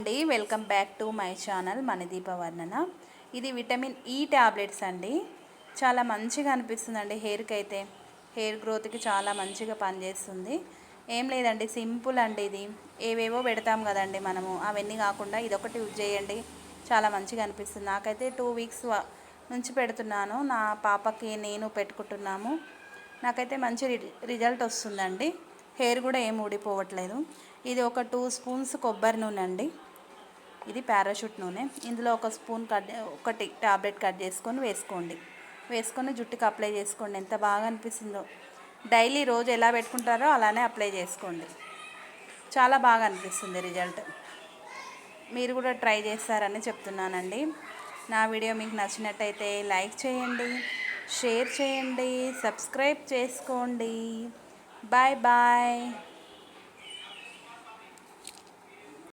అండి welcome back to my channel Manideepa Varnana. ఇది vitamin E tablets అండి. చాలా మంచిగా అనిపిస్తుందండి. హెయిర్కి అయితే హెయిర్ గ్రోత్కి చాలా మంచిగా పనిచేస్తుంది. ఏం లేదండి, సింపుల్ అండి. ఇది ఏవేవో పెడతాం కదండి మనము, అవన్నీ కాకుండా ఇదొకటి యూజ్ చేయండి. చాలా మంచిగా అనిపిస్తుంది. నాకైతే 2 వీక్స్ నుంచి పెడుతున్నాను. నా పాపకి నేను పెట్టుకుంటున్నాము. నాకైతే మంచి రిజల్ట్ వస్తుందండి. హెయిర్ కూడా ఏం ఊడిపోవట్లేదు. ఇది ఒక 2 స్పూన్స్ కొబ్బరి నూనె అండి. ఇది పారాషూట్ నూనె. ఇందులో ఒక స్పూన్ ఒకటి టాబ్లెట్ కట్ చేసుకొని వేసుకొని జుట్టుకి అప్లై చేసుకోండి. ఎంత బాగా అనిపిస్తుందో. డైలీ రోజు ఎలా పెట్టుకుంటారో అలానే అప్లై చేసుకోండి. చాలా బాగా అనిపిస్తుంది రిజల్ట్. మీరు కూడా ట్రై చేస్తారని చెప్తున్నానండి. నా వీడియో మీకు నచ్చినట్టయితే లైక్ చేయండి, షేర్ చేయండి, సబ్స్క్రైబ్ చేసుకోండి. Bye bye.